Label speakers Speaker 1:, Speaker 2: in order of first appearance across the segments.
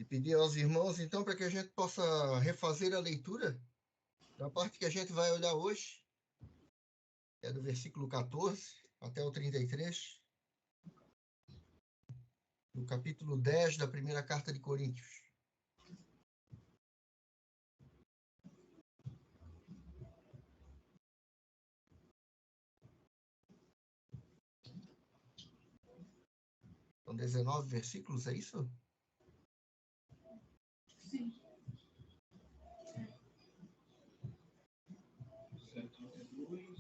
Speaker 1: Pedir aos irmãos, então, para que a gente possa refazer a leitura da parte que a gente vai olhar hoje, é do versículo 14 até o 33, do capítulo 10 da primeira carta de Coríntios. São 19 versículos, é isso?
Speaker 2: Sim.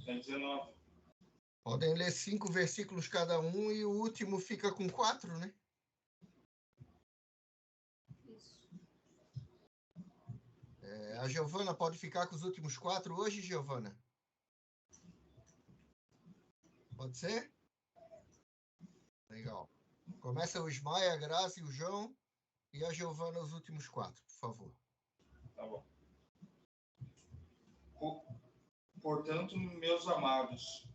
Speaker 3: 119.
Speaker 1: Podem ler 5 versículos cada um e o último fica com 4, né?
Speaker 2: Isso.
Speaker 1: A Giovana pode ficar com os últimos 4 hoje, Giovana? Pode ser? Legal. Começa o Ismael, a Graça e o João, e a Giovana os últimos 4, por favor.
Speaker 3: Tá bom. Portanto, meus amados,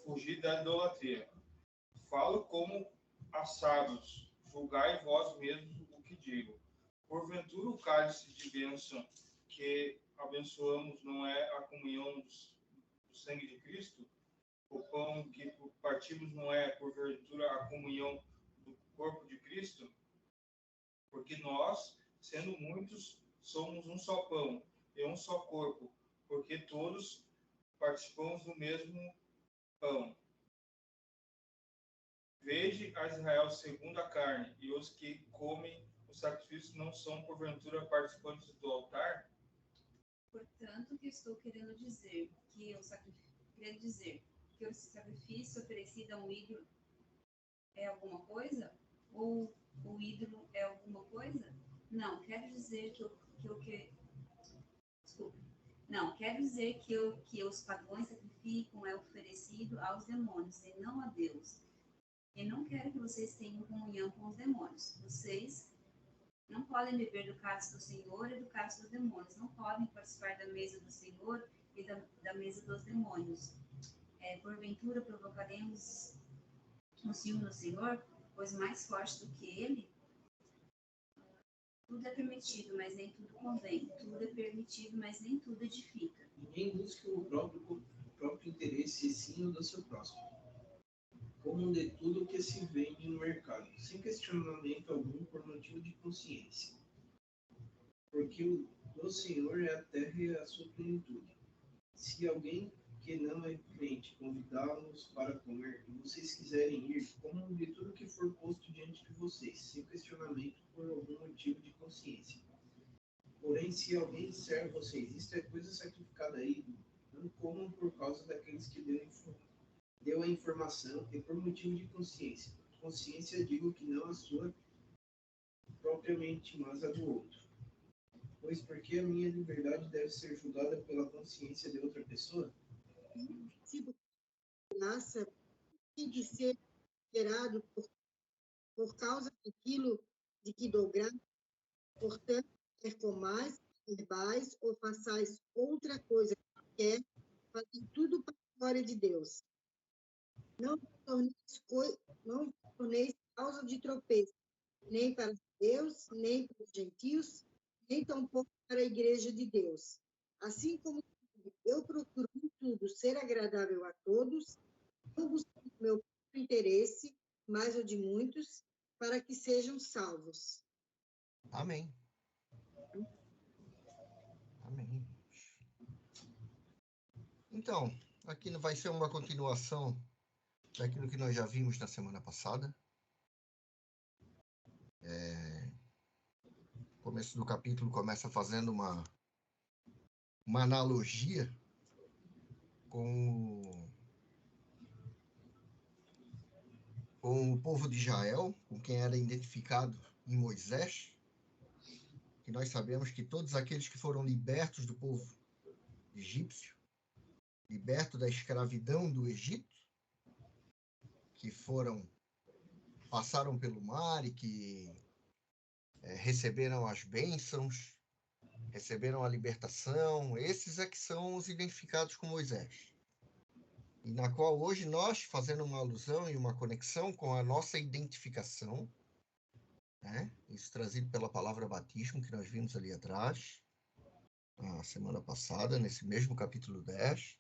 Speaker 3: fugi da idolatria. Falo como a sábios, julgai vós mesmos o que digo. Porventura o cálice de bênção que abençoamos não é a comunhão do sangue de Cristo? O pão que partimos não é, porventura, a comunhão do corpo de Cristo? Porque nós, sendo muitos, somos um só pão e um só corpo, porque todos participamos do mesmo pão. Veja a Israel segundo a carne, e os que comem o sacrifício não são, porventura, participantes do altar?
Speaker 2: Portanto, o que estou querendo dizer? Que o sacrifício oferecido a um ídolo é alguma coisa? Ou o ídolo é alguma coisa? Não, quero dizer que os pagãos sacrificam é oferecido aos demônios e não a Deus. E não quero que vocês tenham comunhão com os demônios. Vocês não podem beber do cálice do Senhor e do cálice dos demônios. Não podem participar da mesa do Senhor e da mesa dos demônios. Porventura provocaremos o ciúme do Senhor, pois mais forte do que ele? Tudo é permitido, mas nem tudo convém. Tudo é permitido, mas nem tudo edifica.
Speaker 4: Ninguém busca o próprio interesse, e sim o do seu próximo. Como de tudo que se vende no mercado, sem questionamento algum por motivo de consciência. Porque o do Senhor é a terra e a sua plenitude. Se alguém que não é crente convidá-los para comer, e vocês quiserem ir, comam de tudo que for posto diante de vocês, sem questionamento por algum motivo de consciência. Porém, se alguém disser a vocês, isto é coisa sacrificada a ídolo, não comam por causa daqueles que deu a informação e por motivo de consciência. Consciência, digo que não a sua propriamente, mas a do outro. Pois porque a minha liberdade deve ser julgada pela consciência de outra pessoa?
Speaker 5: Se nasça de ser gerado por causa daquilo de que dou graça, portanto, quer comais, bebais ou façais outra coisa que quer, fazem tudo para a glória de Deus. Não torneis causa de tropeço, nem para Deus, nem para os gentios, nem tampouco para a igreja de Deus. Assim como eu procuro em tudo ser agradável a todos, não buscando o meu próprio interesse, mas o de muitos, para que sejam salvos.
Speaker 1: Amém. Amém. Então, aqui vai ser uma continuação daquilo que nós já vimos na semana passada. O começo do capítulo começa fazendo uma analogia com o povo de Israel, com quem era identificado em Moisés, que nós sabemos que todos aqueles que foram libertos do povo egípcio, libertos da escravidão do Egito, que passaram pelo mar e que receberam as bênçãos, receberam a libertação, esses é que são os identificados com Moisés. E na qual hoje nós, fazendo uma alusão e uma conexão com a nossa identificação, né? Isso trazido pela palavra batismo, que nós vimos ali atrás, na semana passada, nesse mesmo capítulo 10,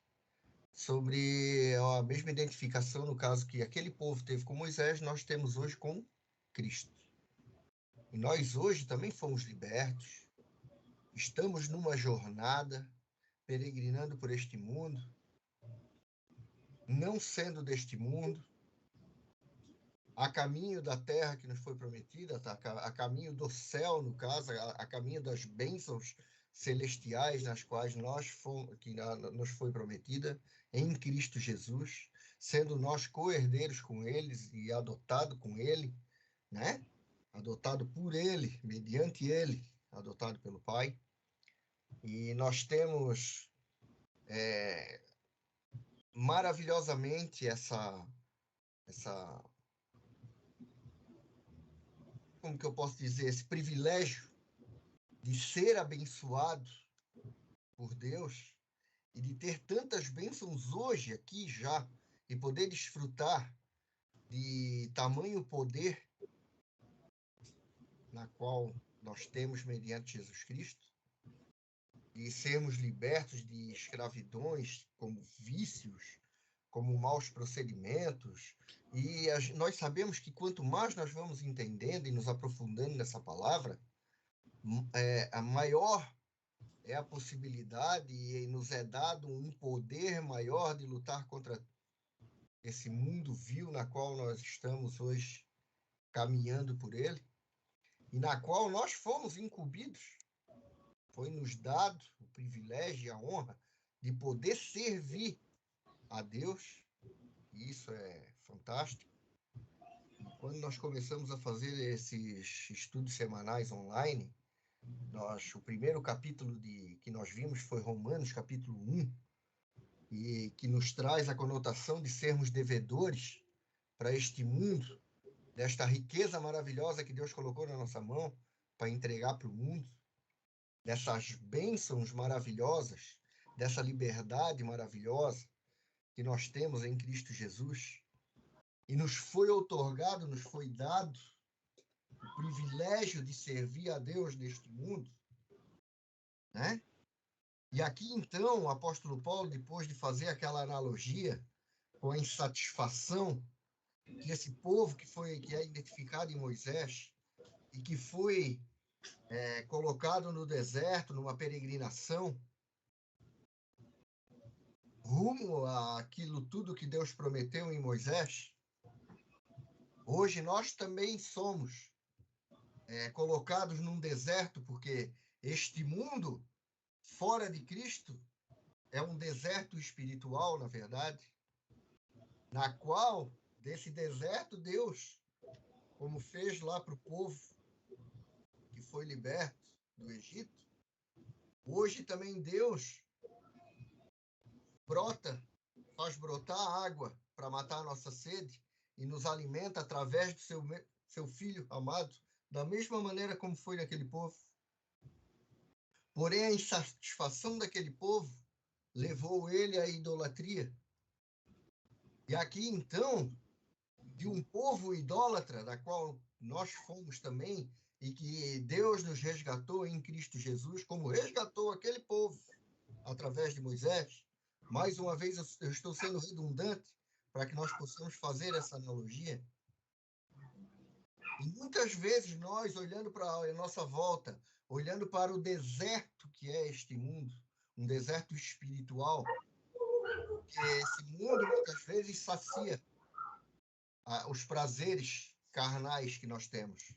Speaker 1: sobre a mesma identificação, no caso que aquele povo teve com Moisés, nós temos hoje com Cristo. E nós hoje também fomos libertos, estamos numa jornada, peregrinando por este mundo, não sendo deste mundo, a caminho da terra que nos foi prometida, tá? A caminho do céu, no caso, a caminho das bênçãos celestiais nas quais nos foi prometida em Cristo Jesus, sendo nós co-herdeiros com eles e adotado com ele, né? Adotado por ele, mediante ele, adotado pelo Pai. E nós temos maravilhosamente essa como que eu posso dizer, esse privilégio de ser abençoado por Deus e de ter tantas bênçãos hoje aqui já e poder desfrutar de tamanho poder na qual nós temos mediante Jesus Cristo e sermos libertos de escravidões como vícios, como maus procedimentos. E nós sabemos que quanto mais nós vamos entendendo e nos aprofundando nessa palavra, a maior é a possibilidade e nos é dado um poder maior de lutar contra esse mundo vil na qual nós estamos hoje caminhando por ele e na qual nós fomos incumbidos. Foi nos dado o privilégio e a honra de poder servir a Deus, e isso é fantástico. E quando nós começamos a fazer esses estudos semanais online, o primeiro capítulo que nós vimos foi Romanos, capítulo 1, e que nos traz a conotação de sermos devedores para este mundo, desta riqueza maravilhosa que Deus colocou na nossa mão para entregar para o mundo, dessas bênçãos maravilhosas, dessa liberdade maravilhosa que nós temos em Cristo Jesus. E nos foi outorgado, nos foi dado o privilégio de servir a Deus neste mundo, né? E aqui, então, o apóstolo Paulo, depois de fazer aquela analogia com a insatisfação que esse povo que é identificado em Moisés e que foi colocado no deserto, numa peregrinação, rumo àquilo tudo que Deus prometeu em Moisés, hoje nós também somos colocados num deserto, porque este mundo, fora de Cristo, é um deserto espiritual, na verdade, na qual, desse deserto, Deus, como fez lá para o povo que foi liberto do Egito, hoje também Deus faz brotar água para matar a nossa sede e nos alimenta através do seu Filho amado, da mesma maneira como foi naquele povo. Porém, a insatisfação daquele povo levou ele à idolatria. E aqui, então, de um povo idólatra, da qual nós fomos também, e que Deus nos resgatou em Cristo Jesus, como resgatou aquele povo através de Moisés. Mais uma vez, eu estou sendo redundante para que nós possamos fazer essa analogia. E muitas vezes nós, olhando para a nossa volta, olhando para o deserto que é este mundo, um deserto espiritual, que esse mundo muitas vezes sacia os prazeres carnais que nós temos.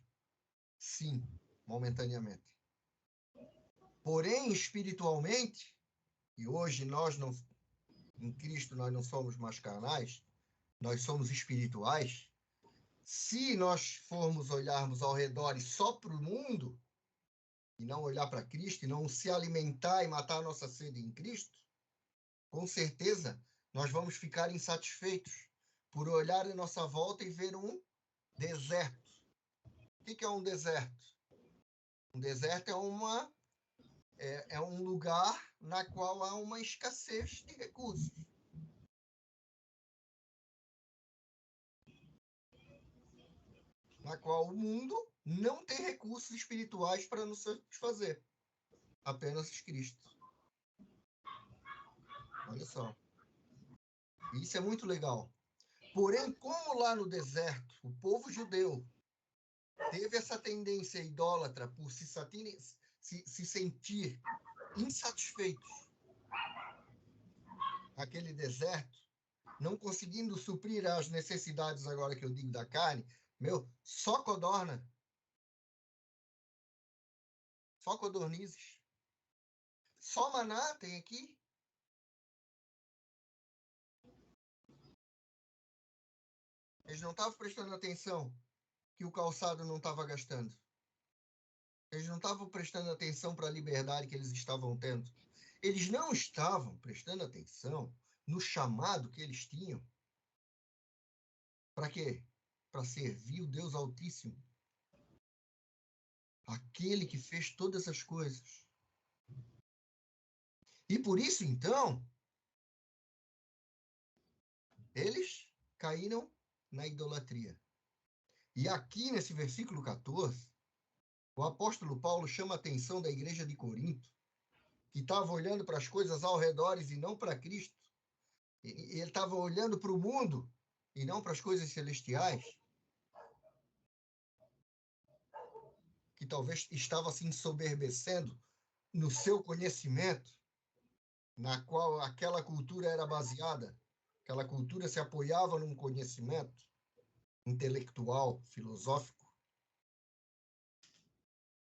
Speaker 1: Sim, momentaneamente. Porém, espiritualmente, e hoje em Cristo nós não somos mais carnais, nós somos espirituais. Se nós formos olharmos ao redor e só para o mundo, e não olhar para Cristo, e não se alimentar e matar a nossa sede em Cristo, com certeza nós vamos ficar insatisfeitos por olhar em nossa volta e ver um deserto. O que é um deserto? Um deserto é um lugar na qual há uma escassez de recursos. na qual o mundo não tem recursos espirituais para nos satisfazer. Apenas Cristo. Olha só. Isso é muito legal. Porém, como lá no deserto, o povo judeu teve essa tendência idólatra por se sentir insatisfeitos naquele deserto, não conseguindo suprir as necessidades, agora que eu digo da carne, só codorna, só codornizes, só maná tem aqui. Eles não estavam prestando atenção que o calçado não estava gastando. Eles não estavam prestando atenção para a liberdade que eles estavam tendo. Eles não estavam prestando atenção no chamado que eles tinham. Para quê? Para servir o Deus Altíssimo. Aquele que fez todas as coisas. E por isso, então, eles caíram na idolatria. E aqui, nesse versículo 14, o apóstolo Paulo chama a atenção da igreja de Corinto, que estava olhando para as coisas ao redor e não para Cristo. Ele estava olhando para o mundo e não para as coisas celestiais, que talvez estava se ensoberbecendo no seu conhecimento, na qual aquela cultura era baseada. Aquela cultura se apoiava num conhecimento intelectual, filosófico.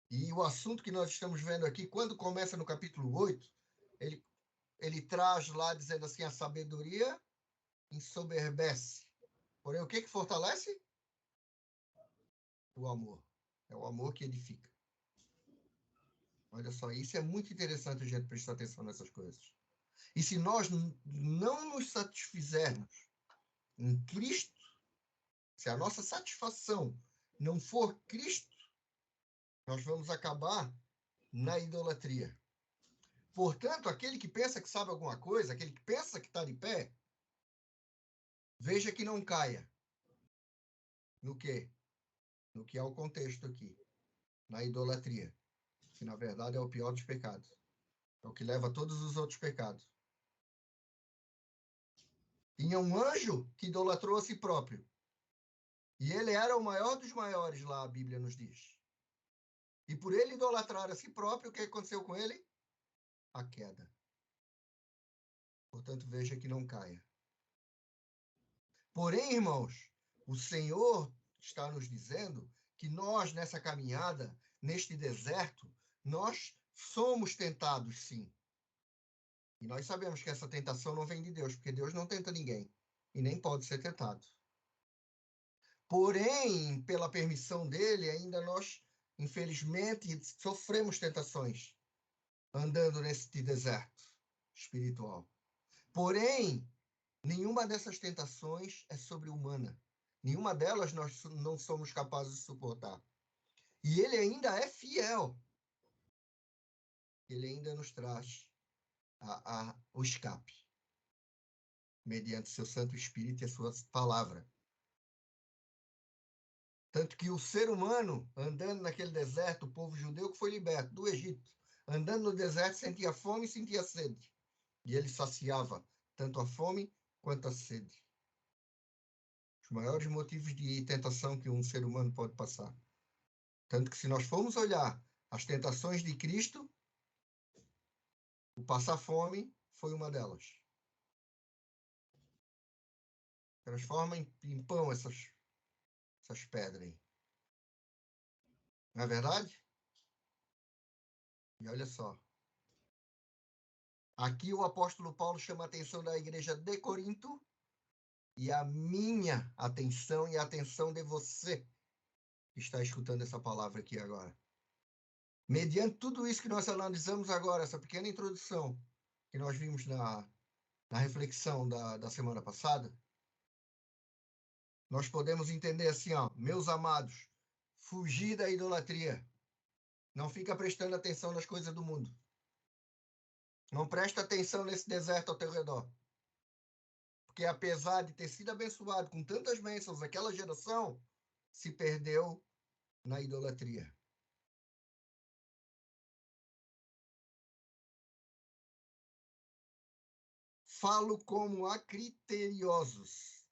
Speaker 1: E o assunto que nós estamos vendo aqui, quando começa no capítulo 8, ele traz lá, dizendo assim, a sabedoria ensoberbece. Porém, o que fortalece? O amor. É o amor que edifica. Olha só, isso é muito interessante a gente prestar atenção nessas coisas. E se nós não nos satisfizermos em Cristo, se a nossa satisfação não for Cristo, nós vamos acabar na idolatria. Portanto, aquele que pensa que sabe alguma coisa, aquele que pensa que está de pé, veja que não caia. No quê? No que é o contexto aqui. Na idolatria. Que, na verdade, é o pior dos pecados. É o que leva a todos os outros pecados. Tinha um anjo que idolatrou a si próprio. E ele era o maior dos maiores, lá a Bíblia nos diz. E por ele idolatrar a si próprio, o que aconteceu com ele? A queda. Portanto, veja que não caia. Porém, irmãos, o Senhor está nos dizendo que nós, nessa caminhada, neste deserto, nós somos tentados, sim. E nós sabemos que essa tentação não vem de Deus, porque Deus não tenta ninguém e nem pode ser tentado. Porém, pela permissão dele, ainda nós, infelizmente, sofremos tentações andando nesse deserto espiritual. Porém, nenhuma dessas tentações é sobre-humana. Nenhuma delas nós não somos capazes de suportar. E ele ainda é fiel. Ele ainda nos traz o escape, mediante seu Santo Espírito e a sua palavra. Tanto que o ser humano, andando naquele deserto, o povo judeu que foi liberto do Egito, andando no deserto, sentia fome e sentia sede. E ele saciava tanto a fome quanto a sede. Os maiores motivos de tentação que um ser humano pode passar. Tanto que se nós formos olhar as tentações de Cristo, o passar fome foi uma delas. Transforma em pão essas pedras aí. Não é verdade? E olha só. Aqui o apóstolo Paulo chama a atenção da igreja de Corinto e a minha atenção e a atenção de você que está escutando essa palavra aqui agora. Mediante tudo isso que nós analisamos agora, essa pequena introdução que nós vimos na reflexão da semana passada, nós podemos entender assim, ó, meus amados, fugir da idolatria. Não fica prestando atenção nas coisas do mundo. Não presta atenção nesse deserto ao teu redor. Porque apesar de ter sido abençoado com tantas bênçãos aquela geração, se perdeu na idolatria. Falo como a criteriosos.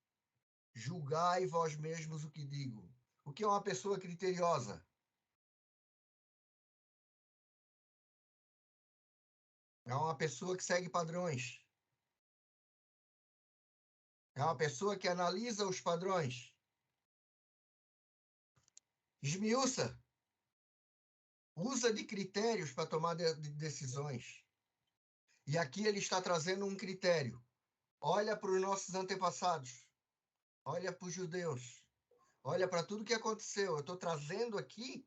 Speaker 1: Julgai vós mesmos o que digo. O que é uma pessoa criteriosa? É uma pessoa que segue padrões. É uma pessoa que analisa os padrões. Esmiuça. Usa de critérios para tomar decisões. E aqui ele está trazendo um critério. Olha para os nossos antepassados. Olha para os judeus. Olha para tudo que aconteceu. Eu estou trazendo aqui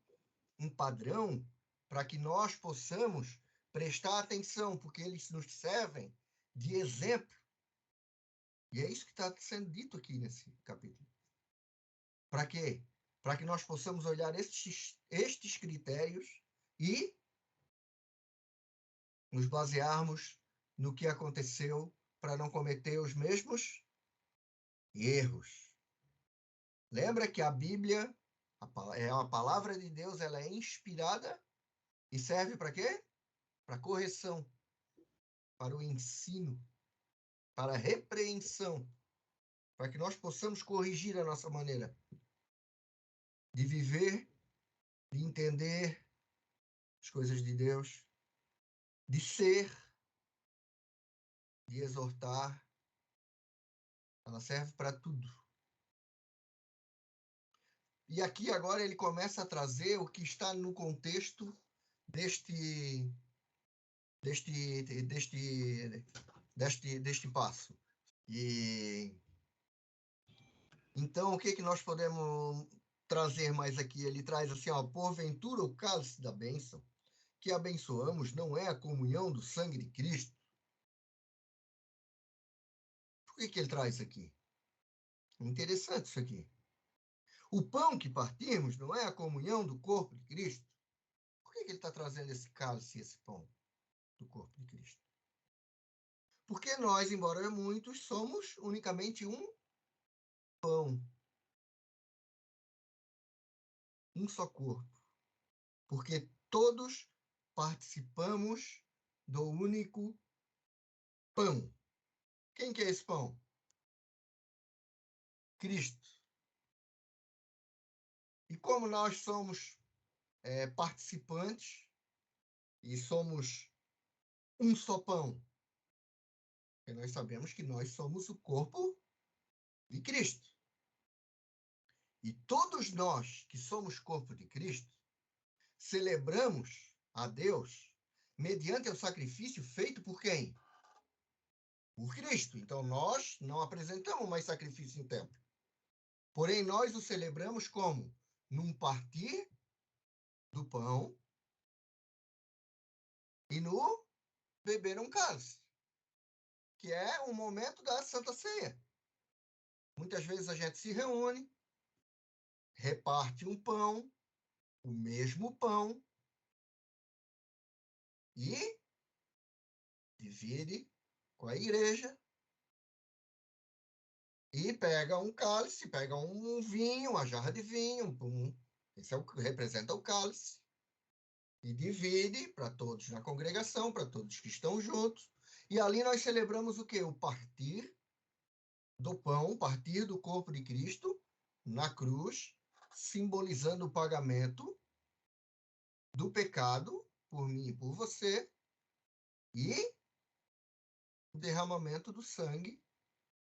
Speaker 1: um padrão para que nós possamos prestar atenção, porque eles nos servem de exemplo. E é isso que está sendo dito aqui nesse capítulo. Para quê? Para que nós possamos olhar estes critérios e nos basearmos no que aconteceu para não cometer os mesmos erros. Lembra que a Bíblia é a palavra de Deus, ela é inspirada e serve para quê? Para correção, para o ensino, para a repreensão, para que nós possamos corrigir a nossa maneira de viver, de entender as coisas de Deus, de ser, de exortar. Ela serve para tudo. E aqui agora ele começa a trazer o que está no contexto deste passo. E então o que nós podemos trazer mais aqui? Ele traz assim, ó, porventura o cálice da bênção que abençoamos não é a comunhão do sangue de Cristo. Por que ele traz isso aqui? Interessante isso aqui. O pão que partimos não é a comunhão do corpo de Cristo. Por que ele está trazendo esse cálice, esse pão do corpo de Cristo? Porque nós, embora muitos, somos unicamente um pão. Um só corpo. Porque todos participamos do único pão. Quem que é esse pão? Cristo. E como nós somos participantes e somos um só pão, porque nós sabemos que nós somos o corpo de Cristo. E todos nós que somos corpo de Cristo, celebramos a Deus mediante o sacrifício feito por quem? Por Cristo. Então, nós não apresentamos mais sacrifício em templo. Porém, nós o celebramos como? Num partir do pão e no beber um cálice, que é o momento da Santa Ceia. Muitas vezes a gente se reúne, reparte um pão, o mesmo pão, e divide com a igreja, e pega um cálice, pega um vinho, uma jarra de vinho, esse é o que representa o cálice, e divide para todos na congregação, para todos que estão juntos, e ali nós celebramos o quê? O partir do pão, partir do corpo de Cristo na cruz, simbolizando o pagamento do pecado por mim e por você, e o derramamento do sangue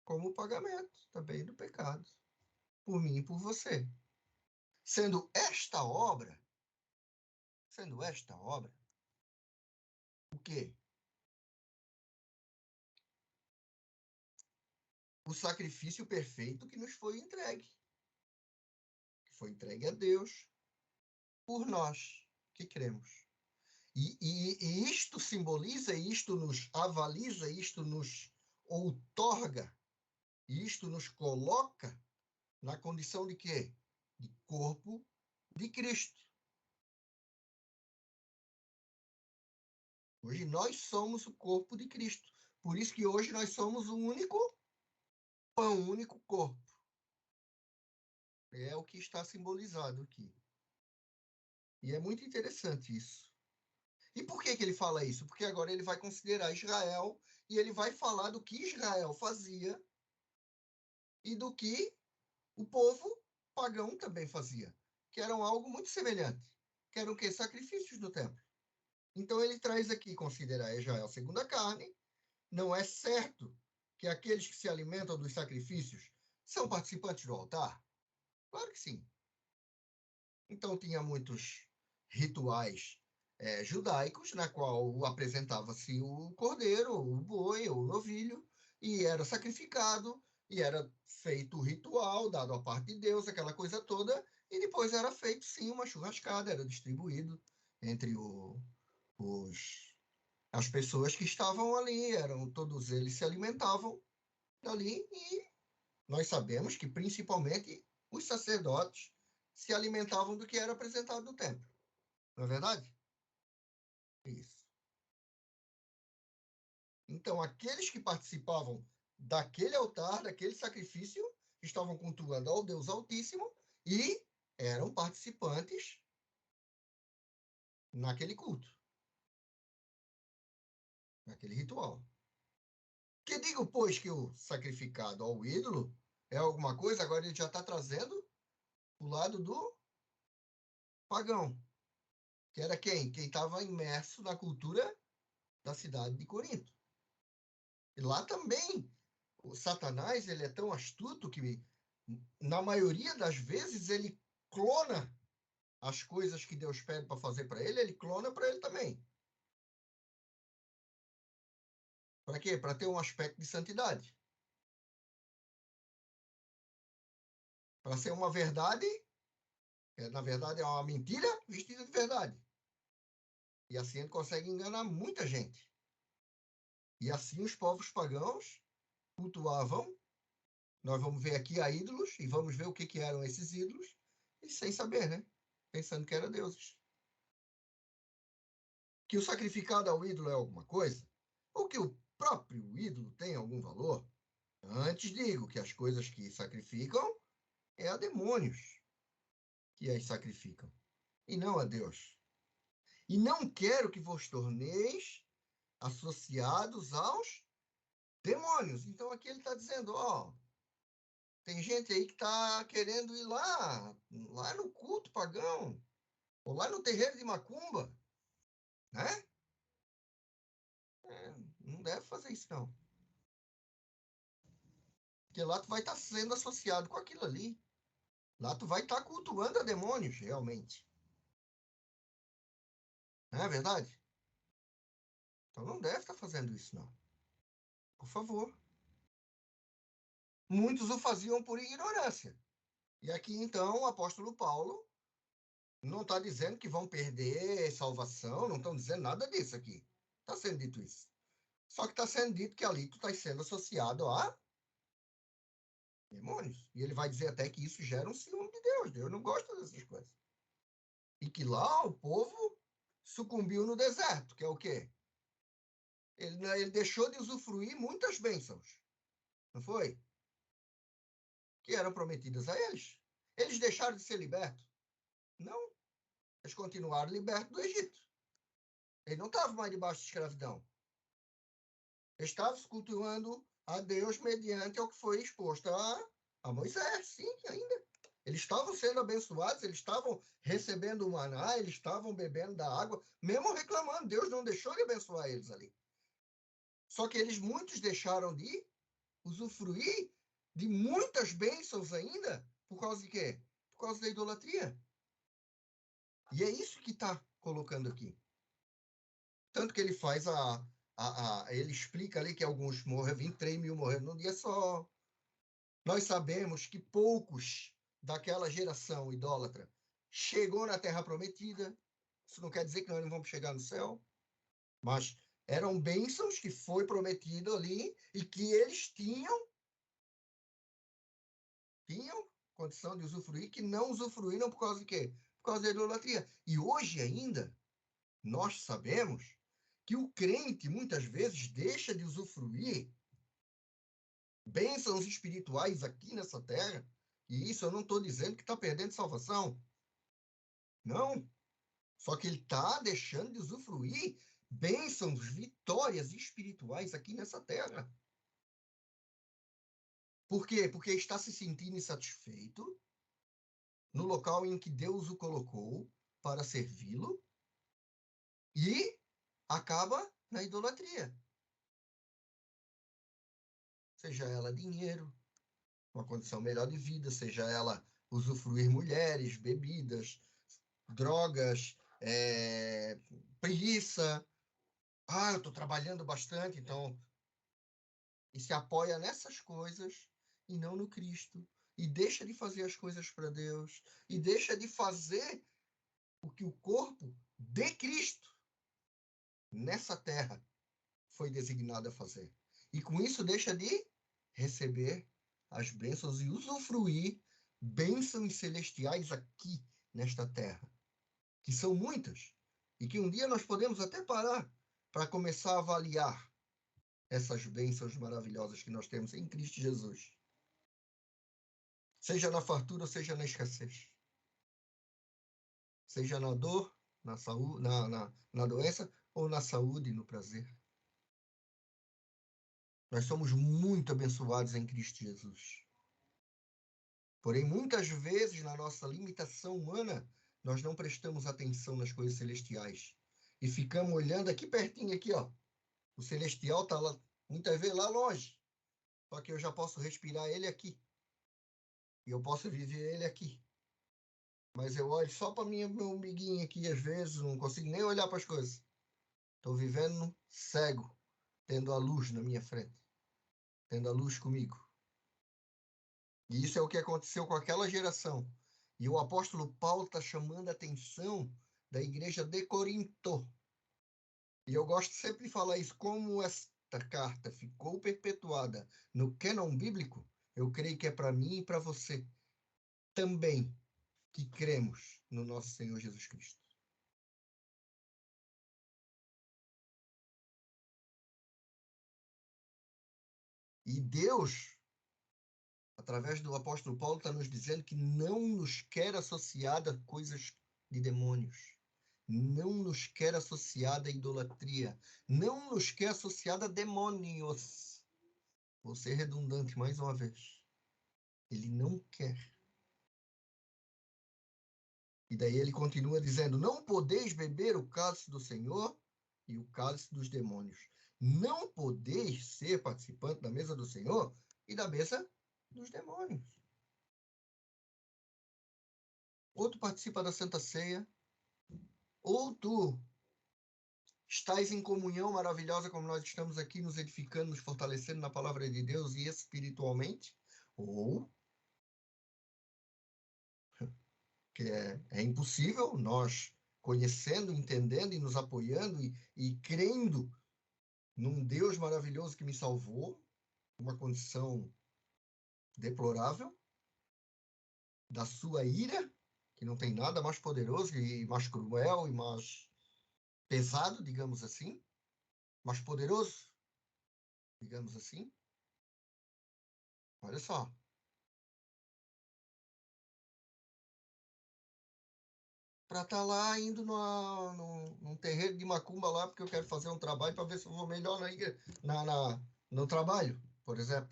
Speaker 1: como pagamento também do pecado por mim e por você. Sendo esta obra, o quê? O sacrifício perfeito que nos foi entregue. Que foi entregue a Deus por nós que cremos. E isto simboliza, isto nos avaliza, isto nos outorga, isto nos coloca na condição de quê? De corpo de Cristo. Hoje nós somos o corpo de Cristo. Por isso que hoje nós somos o único pão, o único corpo. É o que está simbolizado aqui. E é muito interessante isso. E por que que ele fala isso? Porque agora ele vai considerar Israel e ele vai falar do que Israel fazia e do que o povo pagão também fazia, que eram algo muito semelhante, que eram o quê? Sacrifícios do templo. Então ele traz aqui, considerar Israel segundo a carne, não é certo que aqueles que se alimentam dos sacrifícios são participantes do altar? Claro que sim. Então tinha muitos rituais judaicos, na qual apresentava-se o cordeiro, o boi, ou o novilho, e era sacrificado, e era feito o ritual, dado à parte de Deus, aquela coisa toda, e depois era feito, sim, uma churrascada, era distribuído entre as pessoas que estavam ali, todos eles se alimentavam dali, e nós sabemos que, principalmente, os sacerdotes se alimentavam do que era apresentado no templo. Não é verdade? Isso. Então, aqueles que participavam daquele altar, daquele sacrifício, estavam cultuando ao Deus Altíssimo e eram participantes naquele culto, naquele ritual. Que digo, pois, que o sacrificado ao ídolo é alguma coisa, agora ele já está trazendo o lado do pagão, que era quem? Quem estava imerso na cultura da cidade de Corinto. E lá também, o Satanás, ele é tão astuto que, na maioria das vezes, ele clona as coisas que Deus pede para fazer para ele clona para ele também. Para quê? Para ter um aspecto de santidade. Para ser uma verdade, na verdade é uma mentira vestida de verdade. E assim ele consegue enganar muita gente. E assim os povos pagãos cultuavam. Nós vamos ver aqui a ídolos e vamos ver o que eram esses ídolos, e sem saber, né? Pensando que eram deuses. Que o sacrificado ao ídolo é alguma coisa, ou que o próprio ídolo tem algum valor, antes digo que as coisas que sacrificam é a demônios que as sacrificam, e não a Deus. E não quero que vos torneis associados aos demônios. Então aqui ele está dizendo, ó, tem gente aí que está querendo ir lá no culto pagão, ou lá no terreiro de macumba, né? Não deve fazer isso, não. Porque lá tu vai estar sendo associado com aquilo ali. Lá tu vai estar cultuando a demônios, realmente. Não é verdade? Então não deve estar fazendo isso, não. Por favor. Muitos o faziam por ignorância. E aqui, então, o apóstolo Paulo não está dizendo que vão perder salvação, não estão dizendo nada disso aqui. Está sendo dito isso. Só que está sendo dito que ali tu está sendo associado a demônios. E ele vai dizer até que isso gera um ciúme de Deus. Deus não gosta dessas coisas. E que lá o povo sucumbiu no deserto, que é o quê? Ele deixou de usufruir muitas bênçãos, não foi? Que eram prometidas a eles. Eles deixaram de ser libertos? Não. Eles continuaram libertos do Egito. Eles não estavam mais debaixo de escravidão. Eles estavam cultuando a Deus mediante o que foi exposto a Moisés, sim, ainda. Eles estavam sendo abençoados, eles estavam recebendo o maná, eles estavam bebendo da água, mesmo reclamando. Deus não deixou de abençoar eles ali. Só que muitos deixaram de usufruir de muitas bênçãos ainda, por causa de quê? Por causa da idolatria. E é isso que está colocando aqui. Tanto que ele faz ele explica ali que alguns morreram, 23 mil morreram num dia só. Nós sabemos que poucos daquela geração idólatra chegou na Terra Prometida. Isso não quer dizer que nós não vamos chegar no céu, mas eram bênçãos que foi prometido ali e que eles tinham condição de usufruir, que não usufruíram por causa de quê? Por causa da idolatria. E hoje ainda, nós sabemos que o crente, muitas vezes, deixa de usufruir bênçãos espirituais aqui nessa terra, E isso eu não estou dizendo que está perdendo salvação. Não. Só que ele está deixando de usufruir bênçãos, vitórias espirituais aqui nessa terra. Por quê? Porque está se sentindo insatisfeito no local em que Deus o colocou para servi-lo e acaba na idolatria. Seja ela dinheiro, uma condição melhor de vida, seja ela usufruir mulheres, bebidas, drogas, preguiça. Eu estou trabalhando bastante, então... E se apoia nessas coisas e não no Cristo. E deixa de fazer as coisas para Deus. E deixa de fazer o que o corpo de Cristo nessa terra foi designado a fazer. E com isso deixa de receber as bênçãos e usufruir bênçãos celestiais aqui nesta terra, que são muitas, e que um dia nós podemos até parar para começar a avaliar essas bênçãos maravilhosas que nós temos em Cristo Jesus. Seja na fartura, seja na escassez. Seja na dor, na saúde, na doença, ou na saúde e no prazer. Nós somos muito abençoados em Cristo Jesus. Porém, muitas vezes, na nossa limitação humana, nós não prestamos atenção nas coisas celestiais. E ficamos olhando aqui pertinho, aqui, ó. O celestial está lá, muitas vezes lá longe. Só que eu já posso respirar ele aqui. E eu posso viver ele aqui. Mas eu olho só para meu umbiguinho aqui, às vezes, não consigo nem olhar para as coisas. Estou vivendo cego, tendo a luz na minha frente. Tendo a luz comigo. E isso é o que aconteceu com aquela geração. E o apóstolo Paulo está chamando a atenção da igreja de Corinto. E eu gosto sempre de falar isso, como esta carta ficou perpetuada no cânon bíblico, eu creio que é para mim e para você também, que cremos no nosso Senhor Jesus Cristo. E Deus, através do apóstolo Paulo, está nos dizendo que não nos quer associada a coisas de demônios. Não nos quer associada à idolatria. Não nos quer associada a demônios. Vou ser redundante mais uma vez. Ele não quer. E daí ele continua dizendo, não podeis beber o cálice do Senhor e o cálice dos demônios. Não podeis ser participante da mesa do Senhor e da mesa dos demônios. Ou tu participa da Santa Ceia, ou tu estás em comunhão maravilhosa como nós estamos aqui, nos edificando, nos fortalecendo na palavra de Deus e espiritualmente, ou que é impossível nós conhecendo, entendendo e nos apoiando e crendo num Deus maravilhoso que me salvou, uma condição deplorável, da sua ira, que não tem nada mais poderoso e mais cruel e mais pesado, digamos assim, mais poderoso, digamos assim. Olha só. Para estar lá indo num terreiro de macumba lá, porque eu quero fazer um trabalho para ver se eu vou melhor no trabalho, por exemplo.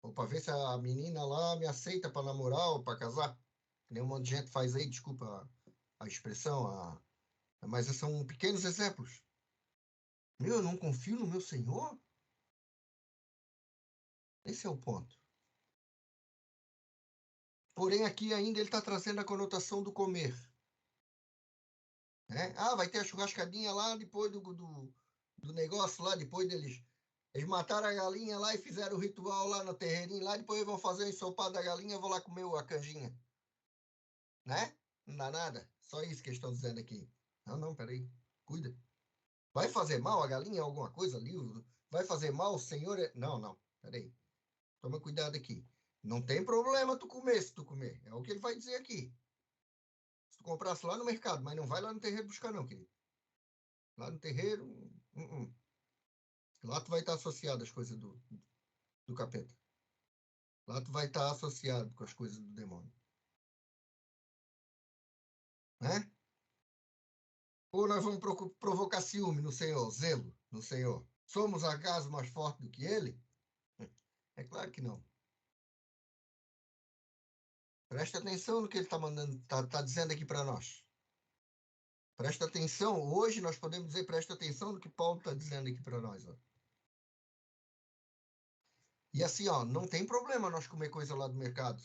Speaker 1: Ou para ver se a menina lá me aceita para namorar ou para casar. Que nem um monte de gente faz aí, desculpa a expressão, mas são pequenos exemplos. Eu não confio no meu Senhor? Esse é o ponto. Porém, aqui ainda ele está trazendo a conotação do comer. Né? Vai ter a churrascadinha lá depois do negócio lá, depois deles. Eles mataram a galinha lá e fizeram o ritual lá no terreirinho lá, depois vão fazer o ensopado da galinha, eu vou lá comer a canjinha. Né? Não dá nada. Só isso que eles estão dizendo aqui. Não, peraí. Cuida. Vai fazer mal a galinha, alguma coisa ali? Vai fazer mal o senhor? Não, peraí. Toma cuidado aqui. Não tem problema tu comer se tu comer. É o que ele vai dizer aqui. Se tu comprasse lá no mercado, mas não vai lá no terreiro buscar não, querido. Lá no terreiro, lá tu vai estar associado às coisas do capeta. Lá tu vai estar associado com as coisas do demônio. Né? Ou nós vamos provocar ciúme no Senhor, zelo no Senhor. Somos acaso mais fortes do que ele? É claro que não. Presta atenção no que ele está mandando, tá dizendo aqui para nós. Presta atenção. Hoje nós podemos dizer, presta atenção no que Paulo está dizendo aqui para nós. Ó. E assim, ó, não tem problema nós comer coisa lá do mercado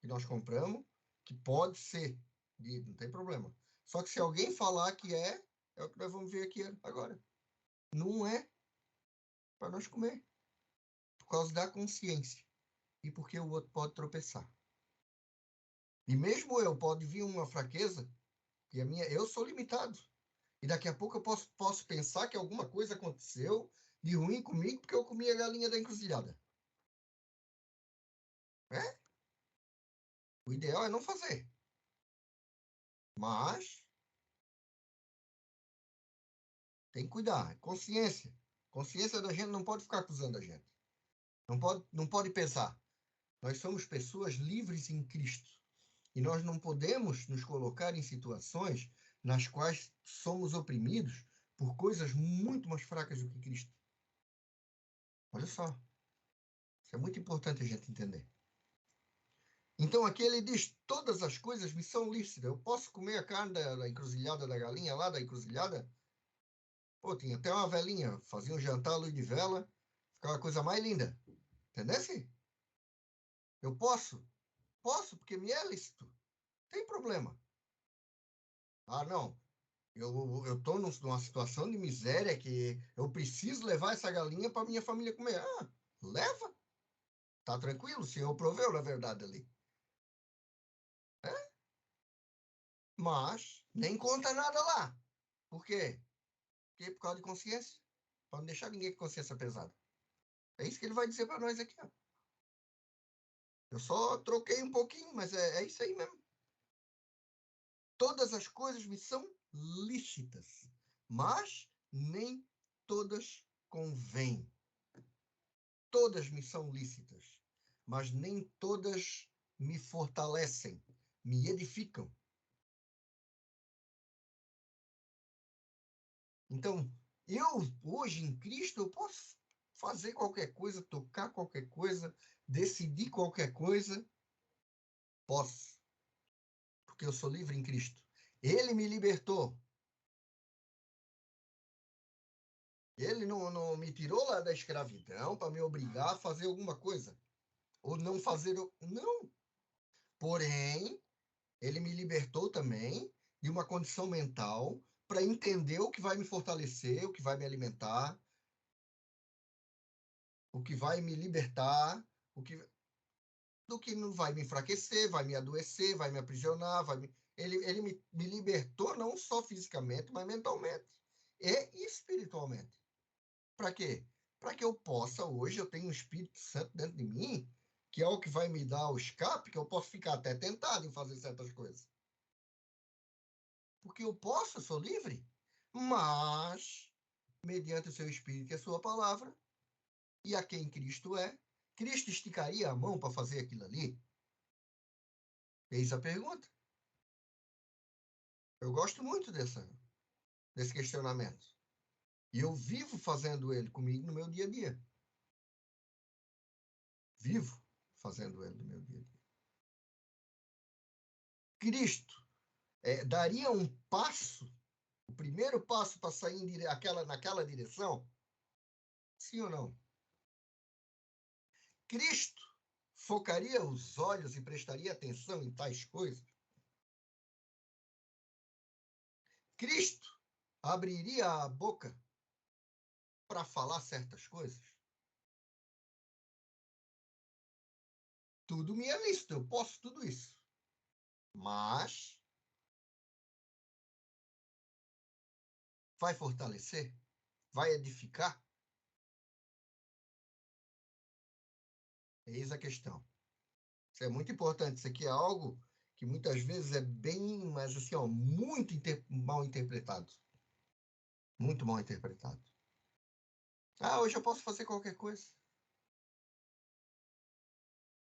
Speaker 1: que nós compramos, que pode ser, não tem problema. Só que se alguém falar que é o que nós vamos ver aqui agora. Não é para nós comer, por causa da consciência e porque o outro pode tropeçar. E mesmo eu, pode vir uma fraqueza, e eu sou limitado. E daqui a pouco eu posso pensar que alguma coisa aconteceu de ruim comigo porque eu comi a galinha da encruzilhada. É? O ideal é não fazer. Mas tem que cuidar. Consciência. Consciência da gente não pode ficar acusando a gente. Não pode pesar. Nós somos pessoas livres em Cristo. E nós não podemos nos colocar em situações nas quais somos oprimidos por coisas muito mais fracas do que Cristo. Olha só. Isso é muito importante a gente entender. Então aqui ele diz, todas as coisas me são lícitas. Eu posso comer a carne da encruzilhada da galinha lá, da encruzilhada? Pô, tinha até uma velinha. Fazia um jantar à luz de vela. Ficava a coisa mais linda. Entendesse? Eu posso? Posso, porque me é lícito. Tem problema. Ah, não. Eu estou numa situação de miséria que eu preciso levar essa galinha para minha família comer. Ah, leva. Tá tranquilo, o Senhor proveu, na verdade, ali. É? Mas nem conta nada lá. Por quê? Porque por causa de consciência. Para não deixar ninguém com consciência pesada. É isso que ele vai dizer para nós aqui. Ó. Eu só troquei um pouquinho, mas é isso aí mesmo. Todas as coisas me são lícitas, mas nem todas convêm. Todas me são lícitas, mas nem todas me fortalecem, me edificam. Então, eu, hoje em Cristo, eu posso fazer qualquer coisa, tocar qualquer coisa, decidir qualquer coisa. Posso, porque eu sou livre em Cristo. Ele me libertou. Ele não me tirou lá da escravidão para me obrigar a fazer alguma coisa. Ou não fazer. Não. Porém, ele me libertou também de uma condição mental para entender o que vai me fortalecer, o que vai me alimentar, o que vai me libertar, do que não vai me enfraquecer, vai me adoecer, vai me aprisionar, ele me libertou não só fisicamente, mas mentalmente e espiritualmente. Para quê? Para que eu possa, hoje, eu tenho um Espírito Santo dentro de mim, que é o que vai me dar o escape, que eu posso ficar até tentado em fazer certas coisas. Porque eu posso, eu sou livre, mas, mediante o seu Espírito e a sua palavra, e a quem Cristo é, Cristo esticaria a mão para fazer aquilo ali? Eis a pergunta. Eu gosto muito desse questionamento. E eu vivo fazendo ele comigo no meu dia a dia. Vivo fazendo ele no meu dia a dia. Cristo daria um passo, o primeiro passo para sair naquela direção? Sim ou não? Cristo focaria os olhos e prestaria atenção em tais coisas? Cristo abriria a boca para falar certas coisas? Tudo me é lícito, eu posso tudo isso. Mas vai fortalecer? Vai edificar? Eis a questão. Isso é muito importante. Isso aqui é algo que muitas vezes é bem, mas assim, ó, muito mal interpretado. Muito mal interpretado. Ah, hoje eu posso fazer qualquer coisa.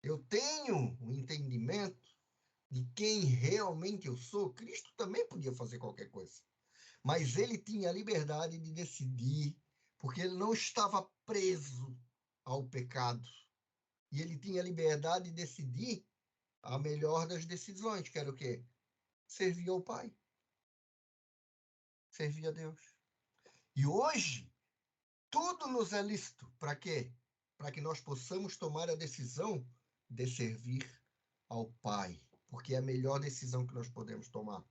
Speaker 1: eu tenho o entendimento de quem realmente eu sou, Cristo também podia fazer qualquer coisa. Mas ele tinha a liberdade de decidir, porque ele não estava preso ao pecado. E ele tinha a liberdade de decidir a melhor das decisões, que era o quê? Servir ao Pai. Servir a Deus. E hoje, tudo nos é lícito. Para quê? Para que nós possamos tomar a decisão de servir ao Pai. Porque é a melhor decisão que nós podemos tomar.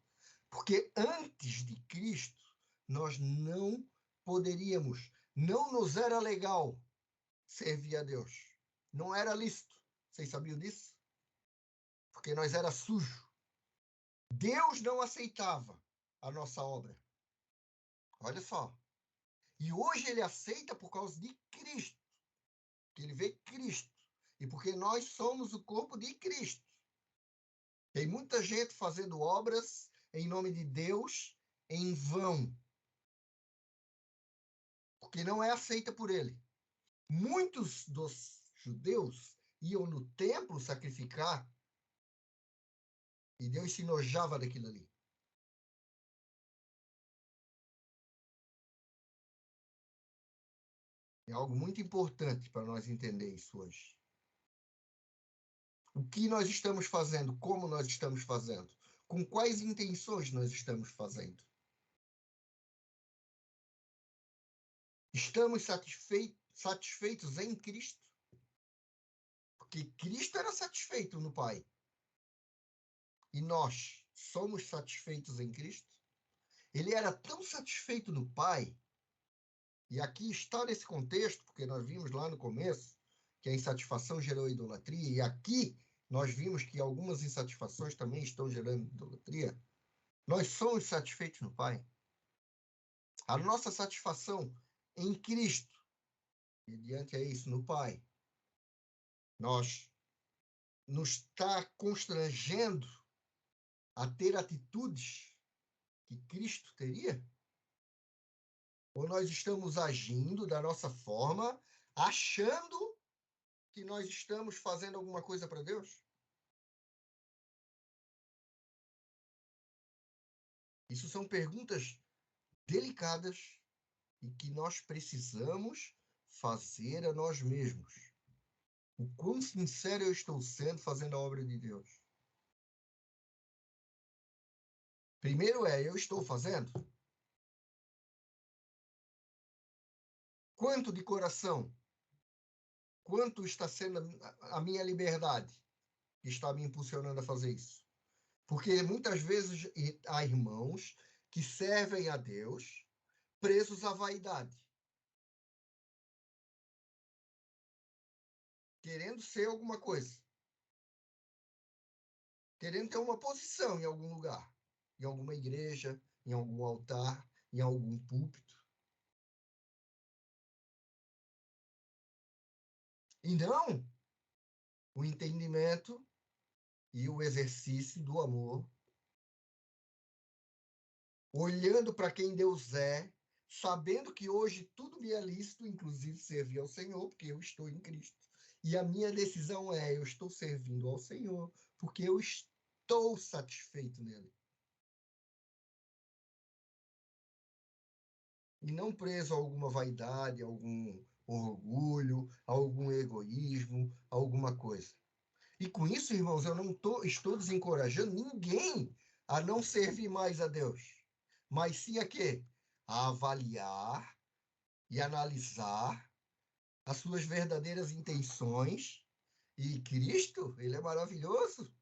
Speaker 1: Porque antes de Cristo, nós não poderíamos, não nos era legal servir a Deus. Não era lícito. Vocês sabiam disso? Porque nós era sujo. Deus não aceitava a nossa obra. Olha só. E hoje ele aceita por causa de Cristo. Que ele vê Cristo. E porque nós somos o corpo de Cristo. Tem muita gente fazendo obras em nome de Deus em vão. Porque não é aceita por ele. Muitos dos judeus iam no templo sacrificar e Deus se enojava daquilo ali. É algo muito importante para nós entender isso hoje. O que nós estamos fazendo, como nós estamos fazendo, com quais intenções nós estamos fazendo. Estamos satisfeitos em Cristo? Porque Cristo era satisfeito no Pai. E nós somos satisfeitos em Cristo? Ele era tão satisfeito no Pai, e aqui está nesse contexto, porque nós vimos lá no começo que a insatisfação gerou idolatria, e aqui nós vimos que algumas insatisfações também estão gerando idolatria. Nós somos satisfeitos no Pai. A nossa satisfação em Cristo, e diante é isso, no Pai, nos está constrangendo a ter atitudes que Cristo teria? Ou nós estamos agindo da nossa forma, achando que nós estamos fazendo alguma coisa para Deus? Isso são perguntas delicadas e que nós precisamos fazer a nós mesmos. O quão sincero eu estou sendo fazendo a obra de Deus? Primeiro eu estou fazendo? Quanto de coração? Quanto está sendo a minha liberdade que está me impulsionando a fazer isso? Porque muitas vezes há irmãos que servem a Deus presos à vaidade. Querendo ser alguma coisa. Querendo ter uma posição em algum lugar. Em alguma igreja, em algum altar, em algum púlpito. E não o entendimento e o exercício do amor, olhando para quem Deus é, sabendo que hoje tudo me é lícito, inclusive servir ao Senhor, porque eu estou em Cristo. E a minha decisão eu estou servindo ao Senhor, porque eu estou satisfeito nele. E não preso a alguma vaidade, a algum orgulho, a algum egoísmo, a alguma coisa. E com isso, irmãos, eu não estou desencorajando ninguém a não servir mais a Deus. Mas sim a quê? A avaliar e analisar as suas verdadeiras intenções. E Cristo, ele é maravilhoso,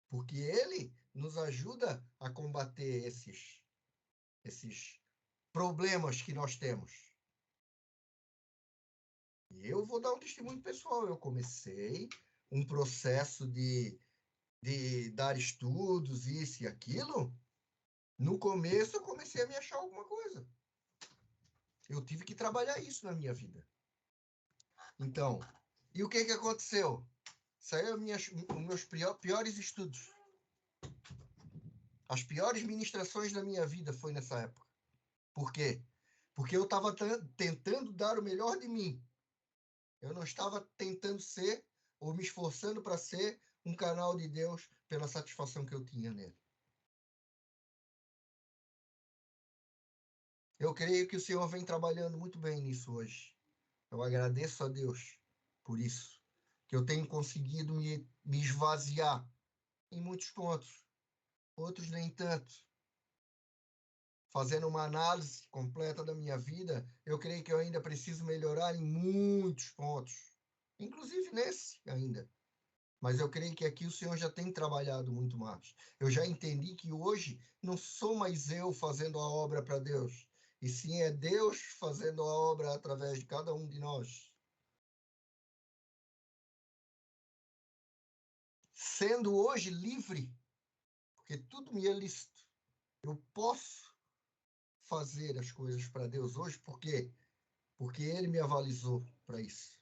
Speaker 1: porque ele nos ajuda a combater esses problemas que nós temos. E eu vou dar um testemunho pessoal. Eu comecei um processo de dar estudos, isso e aquilo. No começo, eu comecei a me achar alguma coisa. Eu tive que trabalhar isso na minha vida. Então, e o que aconteceu? Saiu os meus piores estudos. As piores ministrações da minha vida foi nessa época. Por quê? Porque eu estava tentando dar o melhor de mim. Eu não estava tentando ser ou me esforçando para ser um canal de Deus pela satisfação que eu tinha nele. Eu creio que o Senhor vem trabalhando muito bem nisso hoje. Eu agradeço a Deus por isso, que eu tenho conseguido me esvaziar em muitos pontos, outros nem tanto. Fazendo uma análise completa da minha vida, eu creio que eu ainda preciso melhorar em muitos pontos, inclusive nesse ainda. Mas eu creio que aqui o Senhor já tem trabalhado muito mais. Eu já entendi que hoje não sou mais eu fazendo a obra para Deus, e sim é Deus fazendo a obra através de cada um de nós. Sendo hoje livre, porque tudo me é lícito. Eu posso fazer as coisas para Deus hoje, por quê? Porque Ele me avalizou para isso.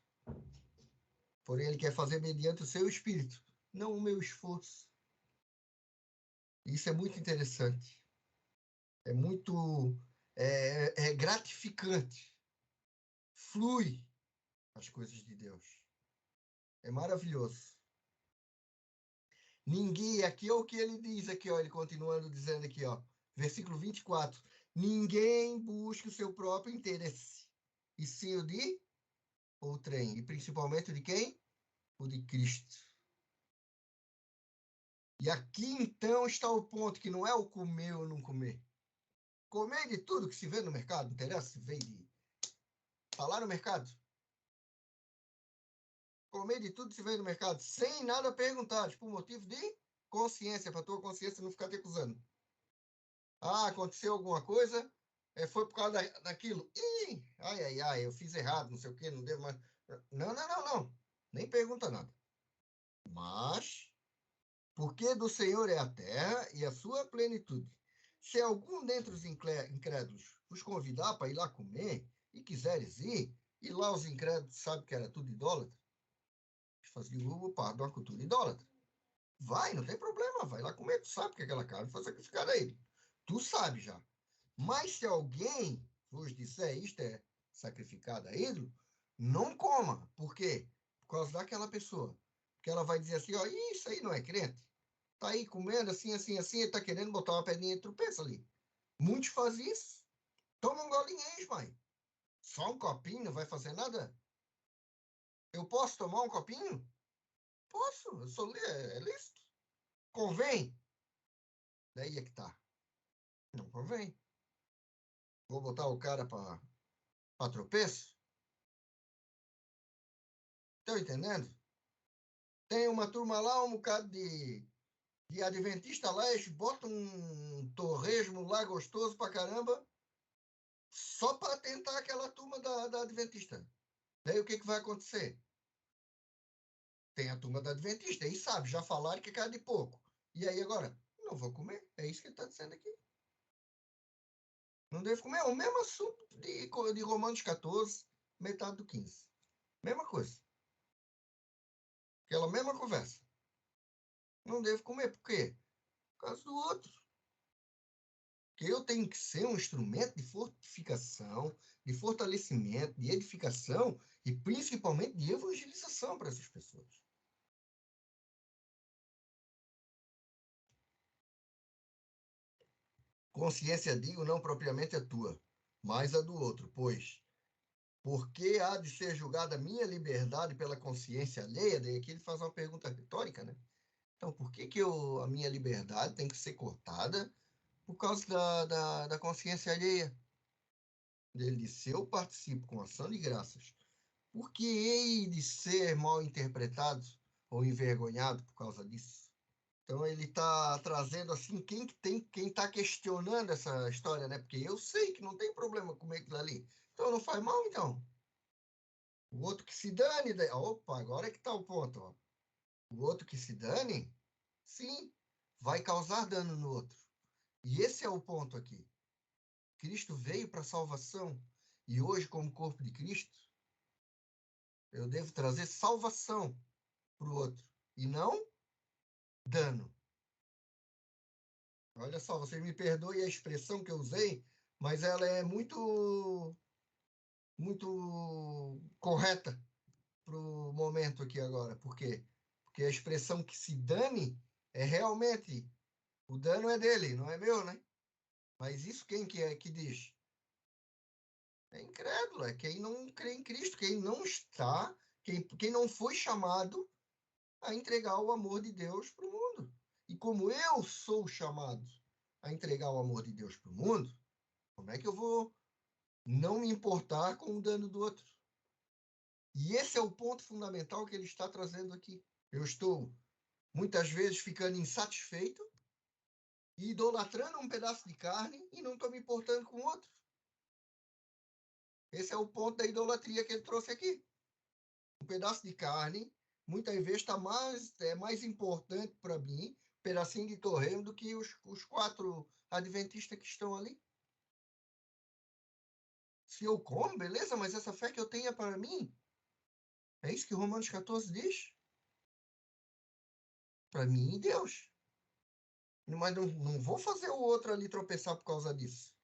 Speaker 1: Porém, Ele quer fazer mediante o seu espírito, não o meu esforço. Isso é muito interessante. É muito gratificante. Flui as coisas de Deus. É maravilhoso. Ninguém, aqui é o que ele diz aqui, ó, ele continuando dizendo aqui, ó, versículo 24. Ninguém busca o seu próprio interesse, e sim o de outrem, e principalmente o de quem? O de Cristo. E aqui então está o ponto, que não é o comer ou não comer. Comer de tudo que se vê no mercado, não interessa se vem de... Falar no mercado. Comer de tudo que se vê no mercado, sem nada perguntar, por motivo de consciência, para a tua consciência não ficar te acusando. Ah, aconteceu alguma coisa, foi por causa daquilo. Ih, ai, eu fiz errado, não sei o quê, não devo mais... Não. Nem pergunta nada. Mas, porque do Senhor é a terra e a sua plenitude. Se algum dentre os incrédulos vos convidar para ir lá comer, e quiseres ir, e lá os incrédulos sabem que era tudo idólatra, faziam parte de uma cultura idólatra. Vai, não tem problema, vai lá comer, tu sabe que aquela carne foi sacrificada a ele. Tu sabe já. Mas se alguém vos disser isto é sacrificado a ídolo, não coma. Por quê? Por causa daquela pessoa. Porque ela vai dizer assim, ó, isso aí não é crente. Tá aí comendo assim, ele tá querendo botar uma pedrinha de tropeço ali. Muitos fazem isso. Toma um golinho aí, mãe. Só um copinho não vai fazer nada? Eu posso tomar um copinho? Posso, é lícito. Convém? Daí é que tá. Não convém. Vou botar o cara para tropeço? Estão entendendo? Tem uma turma lá, um bocado de adventista lá, eles botam um torresmo lá gostoso pra caramba, só para tentar aquela turma da adventista. Daí o que, que vai acontecer? Tem a turma da adventista, aí sabe, já falaram que é cara de porco. E aí agora? Não vou comer. É isso que ele está dizendo aqui. Não devo comer. É o mesmo assunto de Romanos 14, metade do 15. Mesma coisa. Aquela mesma conversa. Não devo comer. Por quê? Por causa do outro. Porque eu tenho que ser um instrumento de fortificação, de fortalecimento, de edificação e principalmente de evangelização para essas pessoas. Consciência, digo, não propriamente a tua, mas a do outro, pois porque há de ser julgada a minha liberdade pela consciência alheia? Daí aqui ele faz uma pergunta retórica, né? Então, por que a minha liberdade tem que ser cortada por causa da consciência alheia? Ele disse, se eu participo com ação de graças, por que hei de ser mal interpretado ou envergonhado por causa disso? Então ele está trazendo assim quem está questionando essa história, né? Porque eu sei que não tem problema comer aquilo ali. Então não faz mal, então. O outro que se dane. Opa, agora é que está o ponto. Ó. O outro que se dane, sim, vai causar dano no outro. E esse é o ponto aqui. Cristo veio para a salvação. E hoje, como corpo de Cristo, eu devo trazer salvação para o outro. E não dano. Olha só, vocês me perdoem a expressão que eu usei, mas ela é muito correta. pro momento aqui agora. Por quê? Porque a expressão que se dane é realmente, o dano é dele, não é meu, né? Mas isso quem que é que diz? É incrédulo, é quem não crê em Cristo, quem não está, quem não foi chamado a entregar o amor de Deus para o mundo. E como eu sou chamado a entregar o amor de Deus para o mundo, como é que eu vou não me importar com o dano do outro? E esse é o ponto fundamental que ele está trazendo aqui. Eu estou, muitas vezes, ficando insatisfeito e idolatrando um pedaço de carne e não estou me importando com o outro. Esse é o ponto da idolatria que ele trouxe aqui. Um pedaço de carne, muitas vezes, é mais importante para mim, um pedacinho de torresmo, do que os 4 adventistas que estão ali. Se eu como, beleza, mas essa fé que eu tenho é para mim. É isso que Romanos 14 diz. Para mim e Deus. Mas não vou fazer o outro ali tropeçar por causa disso.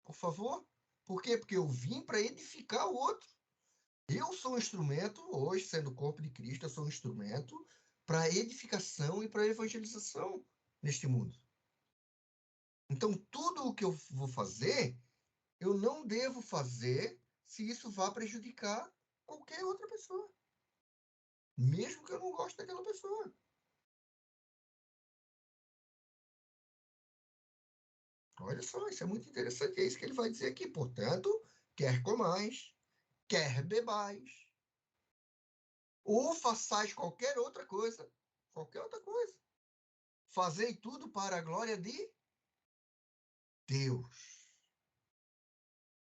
Speaker 1: Por favor. Por quê? Porque eu vim para edificar o outro. Eu sou um instrumento, hoje, sendo o corpo de Cristo, eu sou um instrumento para edificação e para evangelização neste mundo. Então, tudo o que eu vou fazer, eu não devo fazer se isso vá prejudicar qualquer outra pessoa. Mesmo que eu não goste daquela pessoa. Olha só, isso é muito interessante. É isso que ele vai dizer aqui. Portanto, quer comais, quer bebais, ou façais qualquer outra coisa, fazei tudo para a glória de Deus.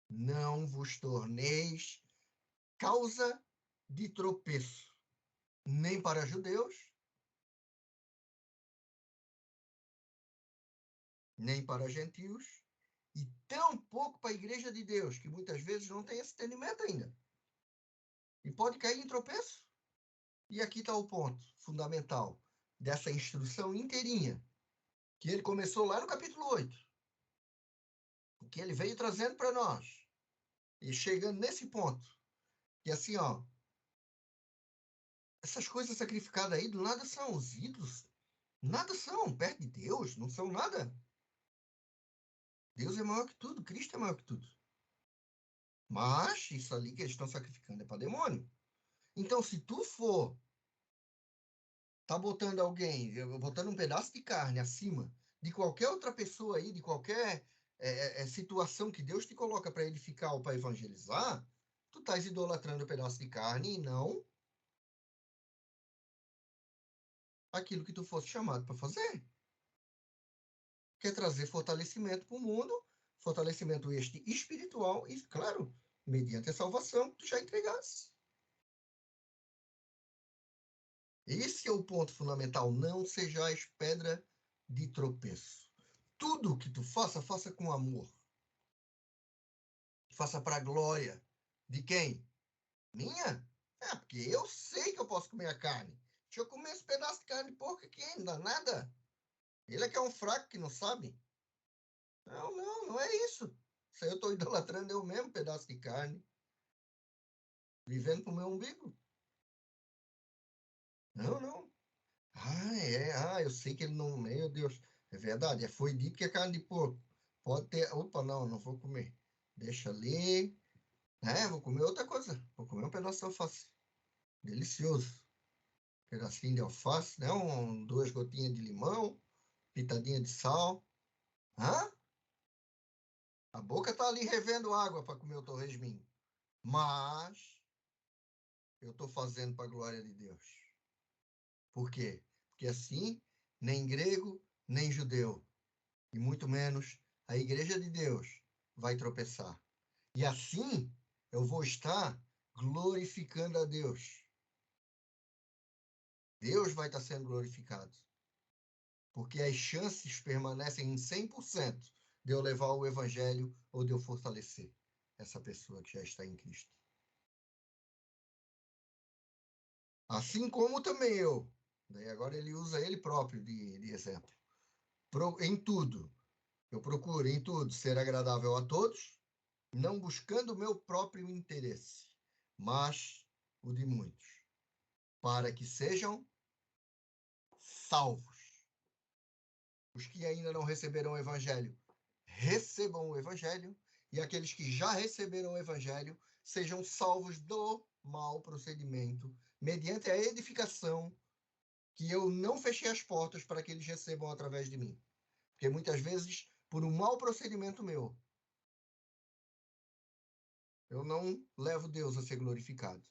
Speaker 1: Não vos torneis causa de tropeço, nem para judeus, nem para gentios, e tampouco para a igreja de Deus, que muitas vezes não tem esse entendimento ainda. E pode cair em tropeço. E aqui está o ponto fundamental dessa instrução inteirinha, que ele começou lá no capítulo 8, que ele veio trazendo para nós. E chegando nesse ponto, que assim, ó, essas coisas sacrificadas aí do nada são os ídolos. Nada são, perto de Deus, não são nada. Deus é maior que tudo, Cristo é maior que tudo. Mas isso ali que eles estão sacrificando é para demônio. Então, se tu for tá botando alguém, botando um pedaço de carne acima de qualquer outra pessoa aí, de qualquer situação que Deus te coloca para edificar ou para evangelizar, tu estás idolatrando o pedaço de carne e não aquilo que tu fosse chamado para fazer. Quer trazer fortalecimento para o mundo, fortalecimento este espiritual e, claro, mediante a salvação que tu já entregasse. Esse é o ponto fundamental. Não sejais pedra de tropeço. Tudo que tu faça, faça com amor. Faça para a glória. De quem? Minha? Porque eu sei que eu posso comer a carne. Deixa eu comer esse pedaço de carne de porco aqui, não dá nada. Ele é que é um fraco que não sabe. Não é isso. Isso aí eu estou idolatrando eu mesmo, pedaço de carne. Vivendo pro meu umbigo. Não. Eu sei que ele não... Meu Deus. É verdade, foi dito que é carne de porco. Pode ter... Opa, não vou comer. Deixa ali. Vou comer outra coisa. Vou comer um pedaço de alface. Delicioso. Pedacinho de alface, né? 2 gotinhas de limão, pitadinha de sal. A boca tá ali revendo água para comer o torresminho. Mas eu estou fazendo para a glória de Deus. Por quê? Porque assim, nem grego, nem judeu, e muito menos a igreja de Deus vai tropeçar. E assim eu vou estar glorificando a Deus. Deus vai estar sendo glorificado. Porque as chances permanecem em 100% de eu levar o evangelho ou de eu fortalecer essa pessoa que já está em Cristo. Assim como também eu. Daí agora ele usa ele próprio de exemplo. Em tudo, eu procuro em tudo ser agradável a todos, não buscando o meu próprio interesse, mas o de muitos, para que sejam salvos. Os que ainda não receberam o evangelho, recebam o evangelho, e aqueles que já receberam o evangelho sejam salvos do mau procedimento, mediante a edificação que eu não fechei as portas para que eles recebam através de mim. Porque muitas vezes, por um mau procedimento meu, eu não levo Deus a ser glorificado.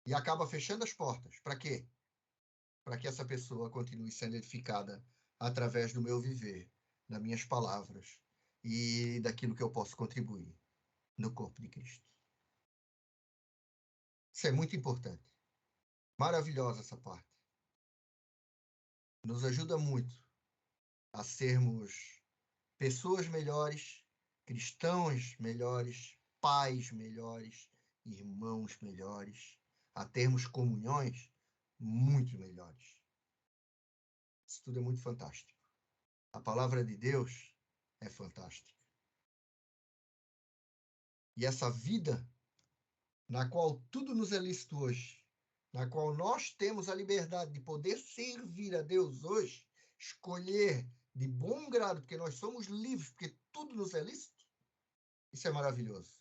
Speaker 1: E acaba fechando as portas. Para quê? Para que essa pessoa continue sendo edificada através do meu viver, das minhas palavras e daquilo que eu posso contribuir no corpo de Cristo. Isso é muito importante. Maravilhosa essa parte. Nos ajuda muito a sermos pessoas melhores, cristãos melhores, pais melhores, irmãos melhores, a termos comunhões muito melhores. Isso tudo é muito fantástico. A palavra de Deus é fantástica. E essa vida na qual tudo nos é lícito hoje, na qual nós temos a liberdade de poder servir a Deus hoje, escolher de bom grado, porque nós somos livres, porque tudo nos é lícito, isso é maravilhoso.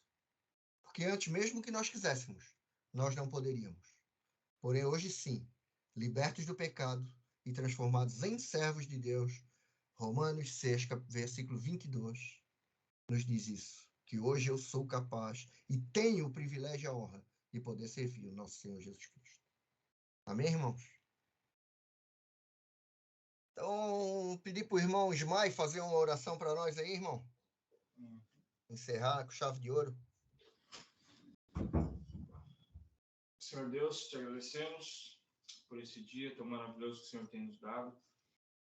Speaker 1: Porque antes mesmo que nós quiséssemos, nós não poderíamos. Porém, hoje sim, libertos do pecado e transformados em servos de Deus, Romanos 6, versículo 22, nos diz isso, que hoje eu sou capaz e tenho o privilégio e a honra de poder servir o nosso Senhor Jesus Cristo. Amém, irmãos? Então, pedir para o irmão Ismael fazer uma oração para nós aí, irmão. Encerrar com chave de ouro.
Speaker 3: Senhor Deus, te agradecemos por esse dia tão maravilhoso que o Senhor tem nos dado,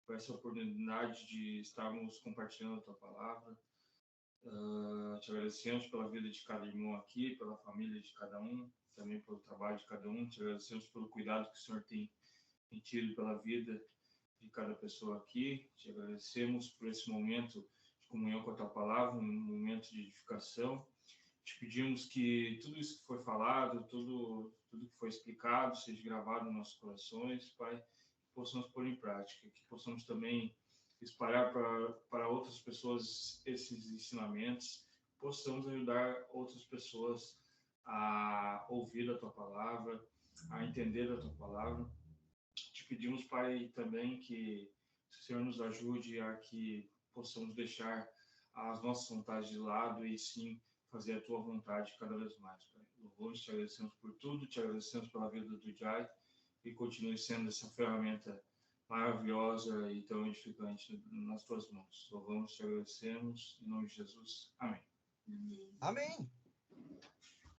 Speaker 3: por essa oportunidade de estarmos compartilhando a tua palavra. Te agradecemos pela vida de cada irmão aqui, pela família de cada um, também pelo trabalho de cada um. Te agradecemos pelo cuidado que o Senhor tem tido pela vida de cada pessoa aqui. Te agradecemos por esse momento de comunhão com a tua palavra, um momento de edificação. Te pedimos que tudo isso que foi falado, tudo que foi explicado, seja gravado nos nossos corações, Pai, que possamos pôr em prática, que possamos também espalhar para outras pessoas esses ensinamentos, possamos ajudar outras pessoas a ouvir a tua palavra, a entender a tua palavra. Te pedimos, Pai, também que o Senhor nos ajude a que possamos deixar as nossas vontades de lado e sim fazer a tua vontade cada vez mais, Pai. Louvamos, te agradecemos por tudo, te agradecemos pela vida do Jai e continue sendo essa ferramenta maravilhosa e tão edificante nas tuas mãos. Louvamos, te agradecemos, em nome de Jesus. Amém.
Speaker 2: Amém.
Speaker 1: Amém.